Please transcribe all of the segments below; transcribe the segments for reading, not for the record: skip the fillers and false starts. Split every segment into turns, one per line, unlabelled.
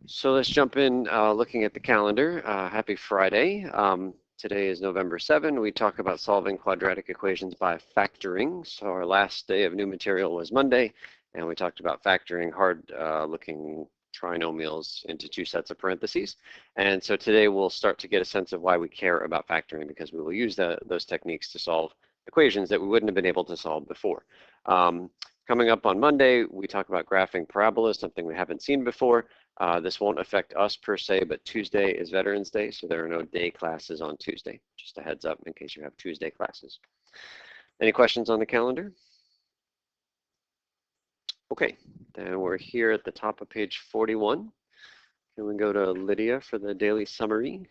So let's jump in looking at the calendar. Happy Friday. Today is November 7. We talk about solving quadratic equations by factoring. So our last day of new material was Monday, and we talked about factoring hard-looking trinomials into two sets of parentheses. And so today we'll start to get a sense of why we care about factoring, because we will use those techniques to solve equations that we wouldn't have been able to solve before. Coming up on Monday, we talk about graphing parabolas, something we haven't seen before. This won't affect us per se, but Tuesday is Veterans Day, so there are no day classes on Tuesday. Just a heads up in case you have Tuesday classes. Any questions on the calendar? Okay, then we're here at the top of page 41. Can we go to Lydia for the daily summary?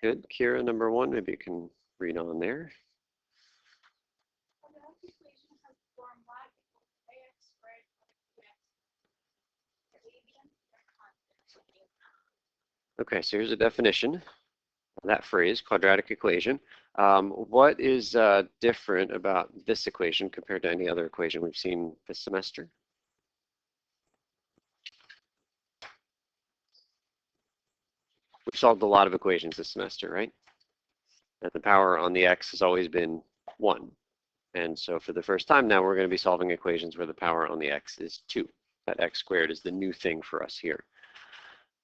Good. Kira, number 1, maybe you can read on there. Okay, so here's a definition of that phrase, quadratic equation. What is different about this equation compared to any other equation we've seen this semester? We've solved a lot of equations this semester, right? And the power on the x has always been 1. And so for the first time now, we're going to be solving equations where the power on the x is 2. That x squared is the new thing for us here.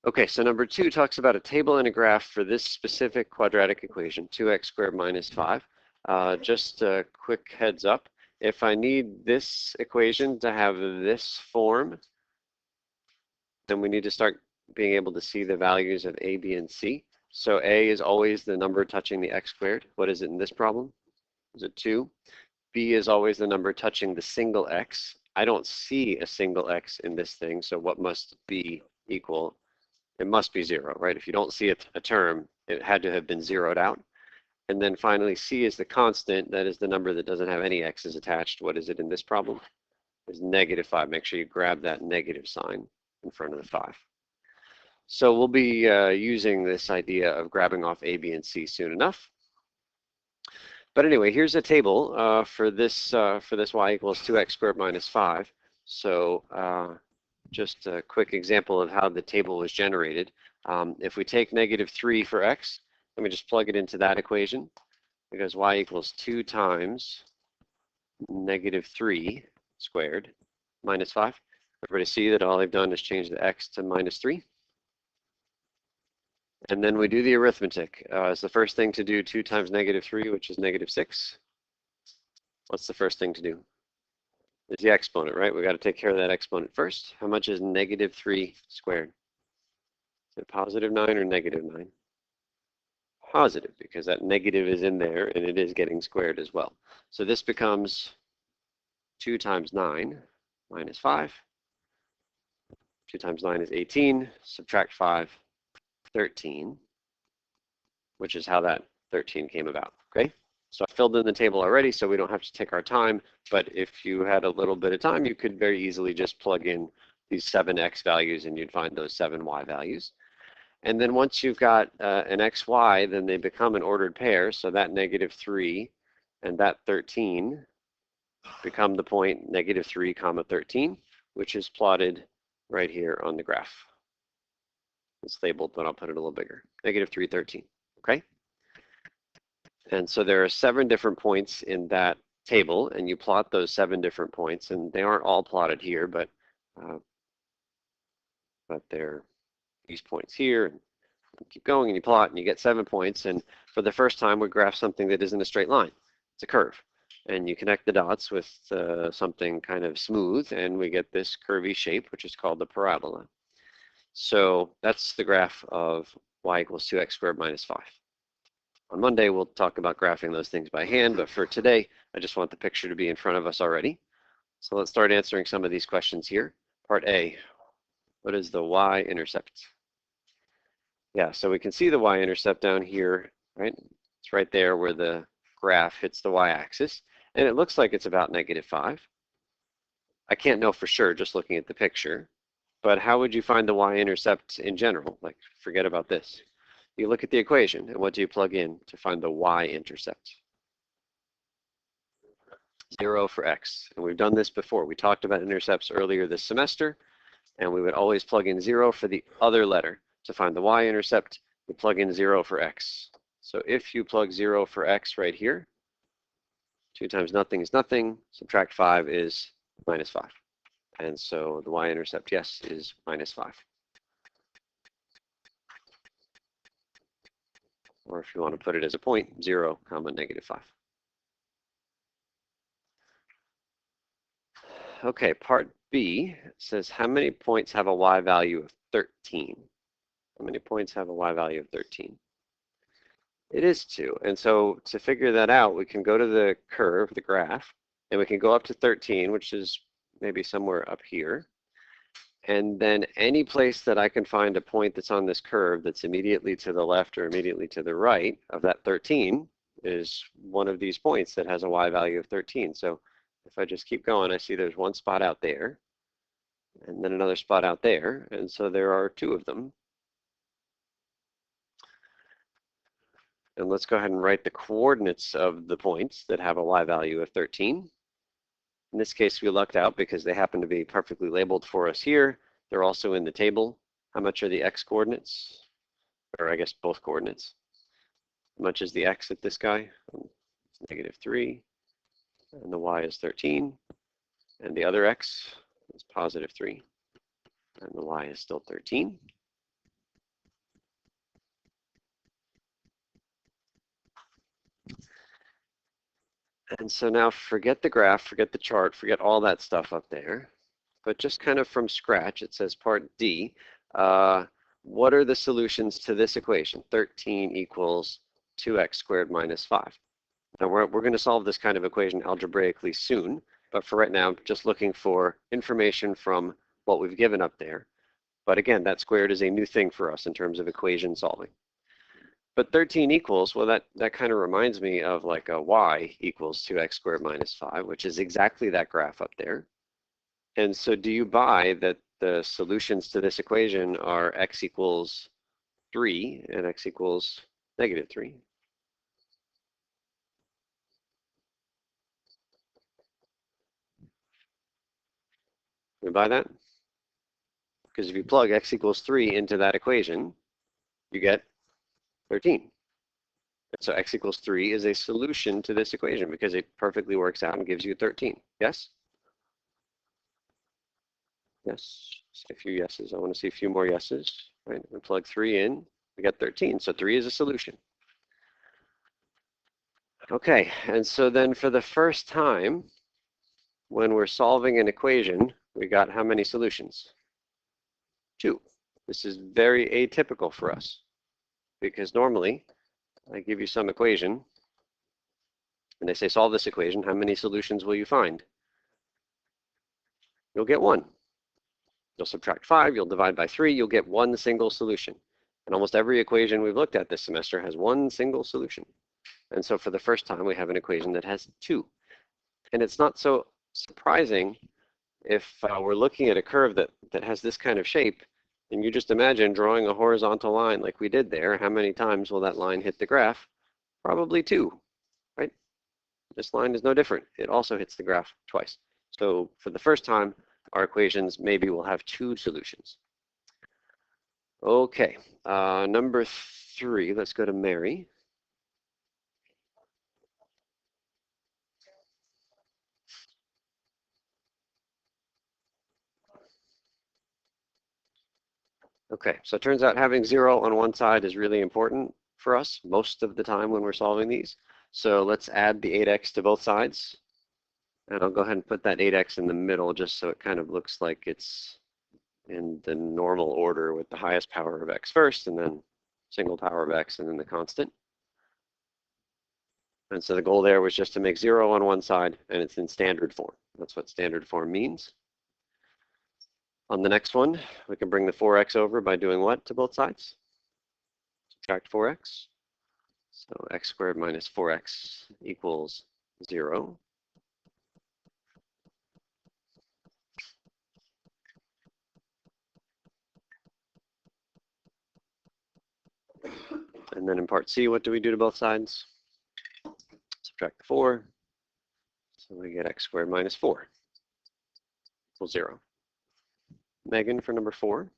Okay, so number 2 talks about a table and a graph for this specific quadratic equation, 2x squared minus 5. Just a quick heads up, if I need this equation to have this form, then we need to start being able to see the values of a, b, and c. So a is always the number touching the x squared. What is it in this problem? Is it 2? B is always the number touching the single x. I don't see a single x in this thing, so what must b equal? It must be 0, right? If you don't see a term, it had to have been zeroed out. And then finally, c is the constant. That is the number that doesn't have any x's attached. What is it in this problem? It's -5. Make sure you grab that negative sign in front of the 5. So we'll be using this idea of grabbing off a, b, and c soon enough. But anyway, here's a table for this y equals 2x squared minus 5. So just a quick example of how the table was generated. If we take -3 for x, let me just plug it into that equation, because y equals 2 times -3 squared minus 5. Everybody see that all I've done is change the x to -3? And then we do the arithmetic. It's the first thing to do 2 times -3, which is -6. What's the first thing to do? It's the exponent, right? We got to take care of that exponent first. How much is -3 squared? Is it +9 or -9? Positive, because that negative is in there and it is getting squared as well. So this becomes 2 times 9 minus 5. 2 times 9 is 18. Subtract 5, 13, which is how that 13 came about, okay? So I filled in the table already, so we don't have to take our time, but if you had a little bit of time, you could very easily just plug in these 7x values and you'd find those 7y values. And then once you've got an xy, then they become an ordered pair, so that -3 and that 13 become the point -3, 13, which is plotted right here on the graph. It's labeled, but I'll put it a little bigger. -3, 13, okay? And so there are 7 different points in that table, and you plot those 7 different points, and they aren't all plotted here, but they're these points here. And keep going, and you plot, and you get 7 points. And for the first time, we graph something that isn't a straight line. It's a curve. And you connect the dots with something kind of smooth, and we get this curvy shape, which is called the parabola. So that's the graph of y equals 2x squared minus 5. On Monday, we'll talk about graphing those things by hand, but for today, I just want the picture to be in front of us already. So let's start answering some of these questions here. Part A, what is the y-intercept? Yeah, so we can see the y-intercept down here, right? It's right there where the graph hits the y-axis, and it looks like it's about -5. I can't know for sure just looking at the picture, but how would you find the y-intercept in general? Like, forget about this. You look at the equation, and what do you plug in to find the y-intercept? 0 for x. And we've done this before. We talked about intercepts earlier this semester, and we would always plug in 0 for the other letter. To find the y-intercept, we plug in 0 for x. So if you plug 0 for x right here, 2 times nothing is nothing, subtract 5 is minus 5. And so the y-intercept, yes, is minus 5. Or if you want to put it as a point, 0, negative 5. Okay, part B says how many points have a y value of 13? How many points have a y value of 13? It is 2. And so to figure that out, we can go to the curve, the graph, and we can go up to 13, which is maybe somewhere up here. And then any place that I can find a point that's on this curve that's immediately to the left or immediately to the right of that 13 is one of these points that has a y value of 13. So if I just keep going, I see there's one spot out there, and then another spot out there, and so there are 2 of them. And let's go ahead and write the coordinates of the points that have a y value of 13. In this case, we lucked out because they happen to be perfectly labeled for us here. They're also in the table. How much are the x coordinates? Or I guess both coordinates. How much is the x at this guy? It's negative 3. And the y is 13. And the other x is positive 3. And the y is still 13. And so now forget the graph, forget the chart, forget all that stuff up there. But just kind of from scratch, it says part D, what are the solutions to this equation? 13 equals 2x squared minus 5. Now we're going to solve this kind of equation algebraically soon, but for right now, I'm just looking for information from what we've given up there. But again, that squared is a new thing for us in terms of equation solving. But 13 equals, well, that kind of reminds me of like a y equals 2x squared minus 5, which is exactly that graph up there. And so do you buy that the solutions to this equation are x equals 3 and x equals negative 3? We buy that? Because if you plug x equals 3 into that equation, you get 13. So x equals 3 is a solution to this equation because it perfectly works out and gives you 13. Yes? Yes. A few yeses. I want to see a few more yeses. Right? We plug 3 in. We got 13. So 3 is a solution. Okay. And so then for the first time, when we're solving an equation, we got how many solutions? 2. This is very atypical for us because normally I give you some equation and they say solve this equation. How many solutions will you find? You'll get 1. You'll subtract 5, you'll divide by 3, you'll get 1 single solution. And almost every equation we've looked at this semester has 1 single solution. And so for the first time, we have an equation that has 2. And it's not so surprising if we're looking at a curve that has this kind of shape, and you just imagine drawing a horizontal line like we did there. How many times will that line hit the graph? Probably 2, right? This line is no different. It also hits the graph twice. So for the first time, our equations maybe will have 2 solutions. Okay, number 3, let's go to Mary. Okay, so it turns out having 0 on one side is really important for us most of the time when we're solving these. So let's add the 8x to both sides. And I'll go ahead and put that 8x in the middle just so it kind of looks like it's in the normal order with the highest power of x first, and then single power of x, and then the constant. And so the goal there was just to make 0 on one side, and it's in standard form. That's what standard form means. On the next one, we can bring the 4x over by doing what to both sides? Subtract 4x. So x squared minus 4x equals 0. And then in part C, what do we do to both sides? Subtract the 4. So we get x squared minus 4 equals 0. Megan for number 4.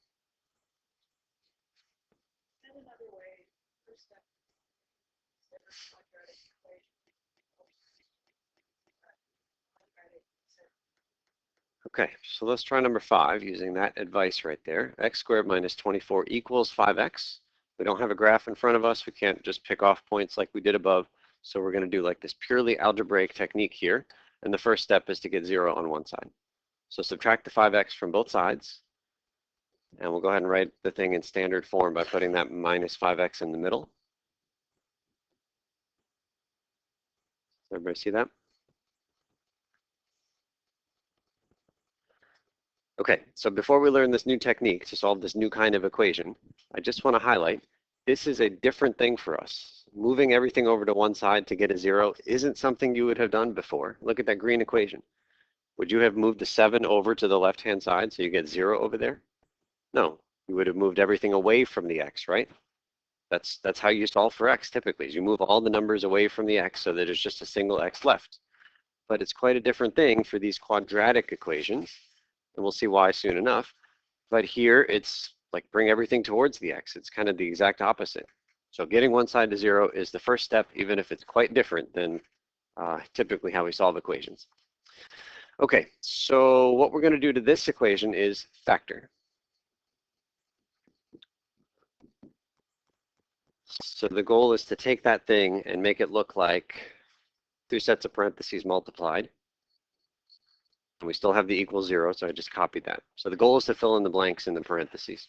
Okay, so let's try number 5 using that advice right there. X squared minus 24 equals 5x. We don't have a graph in front of us. We can't just pick off points like we did above. So we're going to do like this purely algebraic technique here. And the first step is to get 0 on one side. So subtract the 5x from both sides. And we'll go ahead and write the thing in standard form by putting that minus 5x in the middle. Everybody see that? Okay, so before we learn this new technique to solve this new kind of equation, I just want to highlight, this is a different thing for us. Moving everything over to one side to get a 0 isn't something you would have done before. Look at that green equation. Would you have moved the 7 over to the left-hand side so you get 0 over there? No, you would have moved everything away from the x, right? That's how you solve for x typically, is you move all the numbers away from the x so that there's just a single x left. But it's quite a different thing for these quadratic equations, and we'll see why soon enough. But here it's like bring everything towards the x. It's kind of the exact opposite. So getting one side to 0 is the first step, even if it's quite different than typically how we solve equations. Okay, so what we're going to do to this equation is factor. So the goal is to take that thing and make it look like 2 sets of parentheses multiplied. And we still have the equal 0, so I just copied that. So the goal is to fill in the blanks in the parentheses.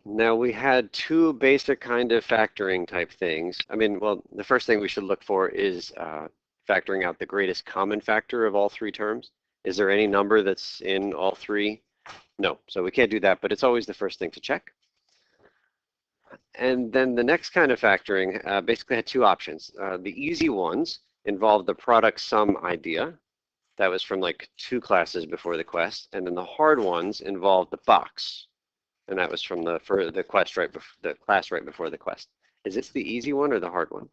Now we had 2 basic kind of factoring type things. I mean, well, the first thing we should look for is factoring out the greatest common factor of all 3 terms. Is there any number that's in all 3? No, so we can't do that, but it's always the first thing to check. And then the next kind of factoring basically had 2 options. The easy ones involved the product sum idea. That was from like 2 classes before the quest. And then the hard ones involved the box. And that was from the class right before the quest. Is this the easy one or the hard one?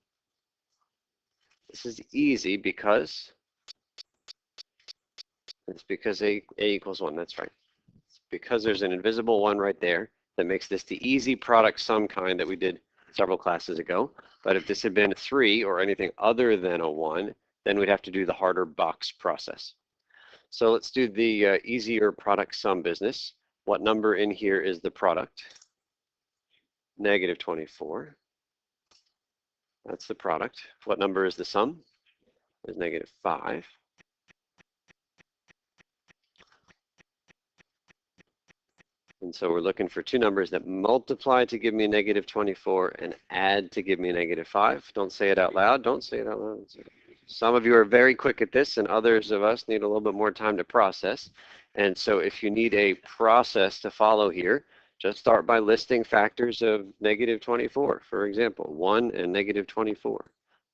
This is easy because it's because a equals 1. That's right. It's because there's an invisible 1 right there that makes this the easy product sum kind that we did several classes ago. But if this had been a 3 or anything other than a 1, then we'd have to do the harder box process. So let's do the easier product sum business. What number in here is the product? Negative 24. That's the product. What number is the sum? It's negative 5. And so we're looking for 2 numbers that multiply to give me negative 24 and add to give me negative 5. Don't say it out loud. Don't say it out loud. Some of you are very quick at this, and others of us need a little bit more time to process. And so if you need a process to follow here, just start by listing factors of negative 24. For example, 1 and negative 24,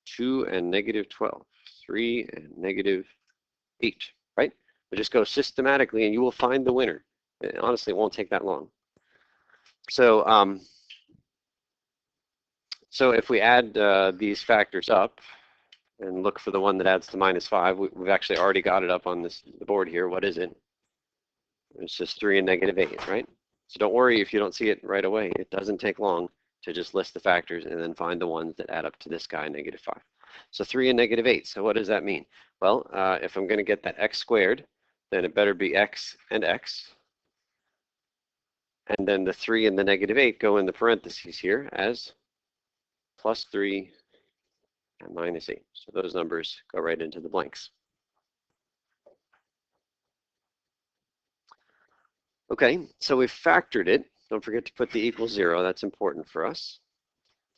2 and negative 12, 3 and negative 8, right? But just go systematically and you will find the winner. It honestly won't take that long. So, so if we add these factors up and look for the one that adds to minus 5, we've actually already got it up on the board here. What is it? It's just 3 and negative 8, right? So don't worry if you don't see it right away. It doesn't take long to just list the factors and then find the ones that add up to this guy, negative 5. So 3 and negative 8. So what does that mean? Well, if I'm going to get that x squared, then it better be x and x. And then the 3 and the negative 8 go in the parentheses here as plus 3 and minus 8. So those numbers go right into the blanks. Okay, so we've factored it. Don't forget to put the equal 0. That's important for us.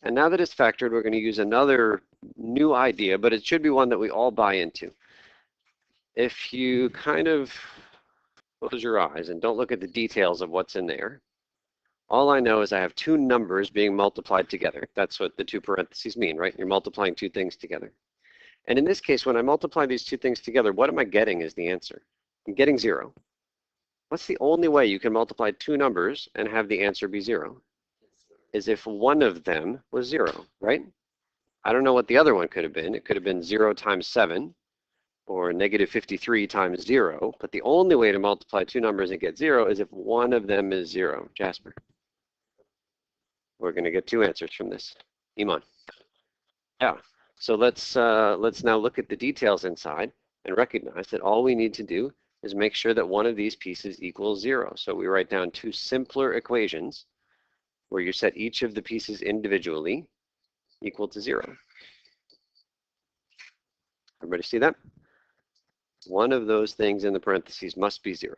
And now that it's factored, we're going to use another new idea, but it should be one that we all buy into. If you kind of close your eyes and don't look at the details of what's in there, all I know is I have 2 numbers being multiplied together. That's what the 2 parentheses mean, right? You're multiplying 2 things together. And in this case, when I multiply these 2 things together, what am I getting is the answer. I'm getting 0. What's the only way you can multiply 2 numbers and have the answer be 0? Is if one of them was 0, right? I don't know what the other one could have been. It could have been 0 times 7 or negative 53 times 0. But the only way to multiply two numbers and get 0 is if one of them is 0. Jasper. We're going to get two answers from this. Iman. Yeah. So let's now look at the details inside and recognize that all we need to do is make sure that one of these pieces equals 0. So we write down two simpler equations where you set each of the pieces individually equal to 0. Everybody see that? One of those things in the parentheses must be 0.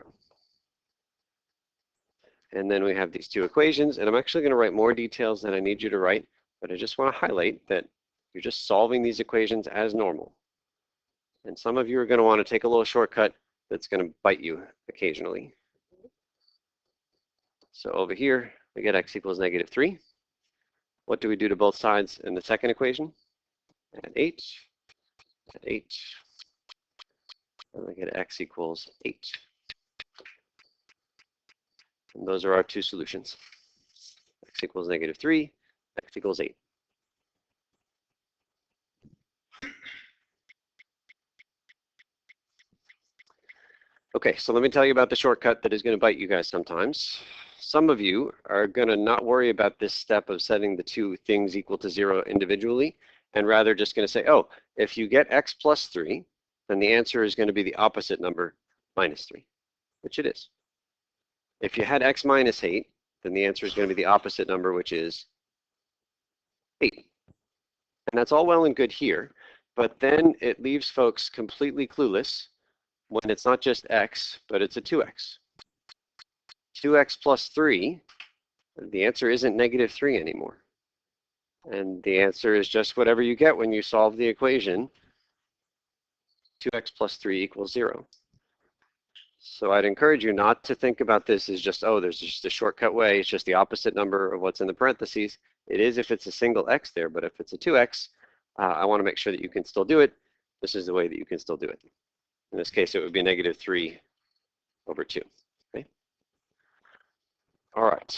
And then we have these two equations, and I'm actually going to write more details than I need you to write, but I just want to highlight that you're just solving these equations as normal. And some of you are going to want to take a little shortcut that's going to bite you occasionally. So over here, we get x equals negative 3. What do we do to both sides in the second equation? Add 8, add 8, and we get x equals 8. And those are our two solutions. X equals negative 3, x equals 8. Okay, so let me tell you about the shortcut that is going to bite you guys sometimes. Some of you are going to not worry about this step of setting the two things equal to 0 individually, and rather just going to say, oh, if you get x plus 3, then the answer is going to be the opposite number, minus 3, which it is. If you had x minus 8, then the answer is going to be the opposite number, which is 8. And that's all well and good here, but then it leaves folks completely clueless when it's not just x, but it's a 2x. 2x plus 3, the answer isn't negative 3 anymore. And the answer is just whatever you get when you solve the equation, 2x plus 3 equals 0. So I'd encourage you not to think about this as just, oh, there's just a shortcut way. It's just the opposite number of what's in the parentheses. It is if it's a single x there, but if it's a 2x, I want to make sure that you can still do it. This is the way that you can still do it. In this case, it would be negative 3 over 2. Okay. All right.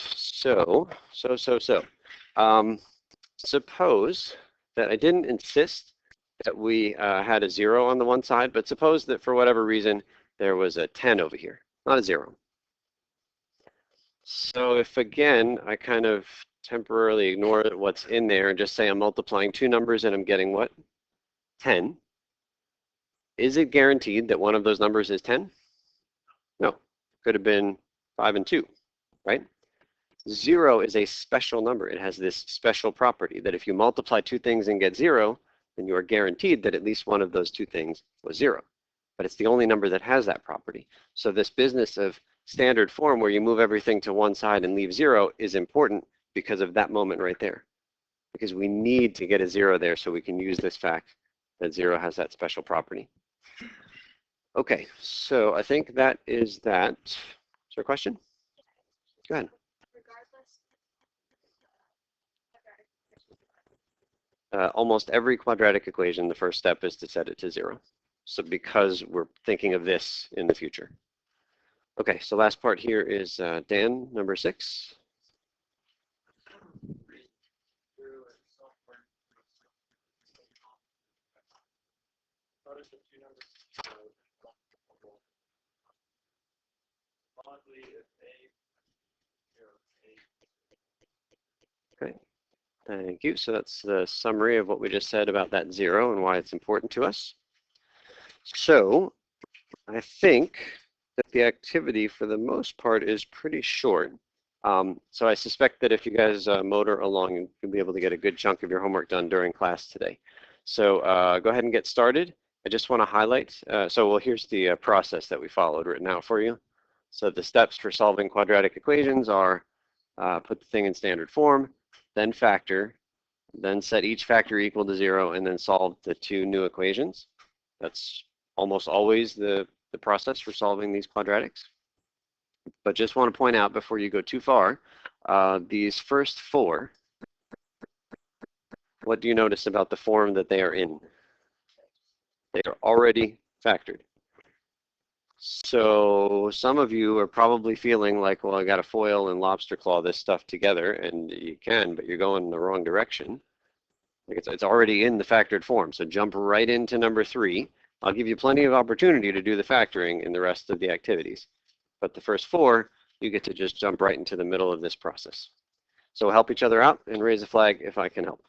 Suppose that I didn't insist that we had a 0 on the one side, but suppose that for whatever reason there was a 10 over here, not a 0. So if again I kind of temporarily ignore what's in there and just say I'm multiplying two numbers and I'm getting what? 10. Is it guaranteed that one of those numbers is 10? No. Could have been 5 and 2, right? 0 is a special number. It has this special property that if you multiply two things and get 0, then you are guaranteed that at least one of those two things was 0. But it's the only number that has that property. So this business of standard form where you move everything to one side and leave 0 is important because of that moment right there. Because we need to get a 0 there so we can use this fact that 0 has that special property. Okay, so I think that is that. Is there a question? Go ahead. Almost every quadratic equation, the first step is to set it to 0. So because we're thinking of this in the future. Okay, so last part here is Dan, number 6. Okay, thank you. So that's the summary of what we just said about that 0 and why it's important to us. So I think that the activity for the most part is pretty short. So I suspect that if you guys motor along, you'll be able to get a good chunk of your homework done during class today. So go ahead and get started. I just want to highlight, here's the process that we followed written out for you. So the steps for solving quadratic equations are put the thing in standard form, then factor, then set each factor equal to 0, and then solve the two new equations. That's almost always the process for solving these quadratics. But just want to point out before you go too far, these first 4, what do you notice about the form that they are in? They are already factored. So some of you are probably feeling like, well, I got to foil and lobster claw this stuff together, and you can, but you're going in the wrong direction. Like it's already in the factored form, so jump right into number 3. I'll give you plenty of opportunity to do the factoring in the rest of the activities. But the first 4, you get to just jump right into the middle of this process. So help each other out and raise a flag if I can help.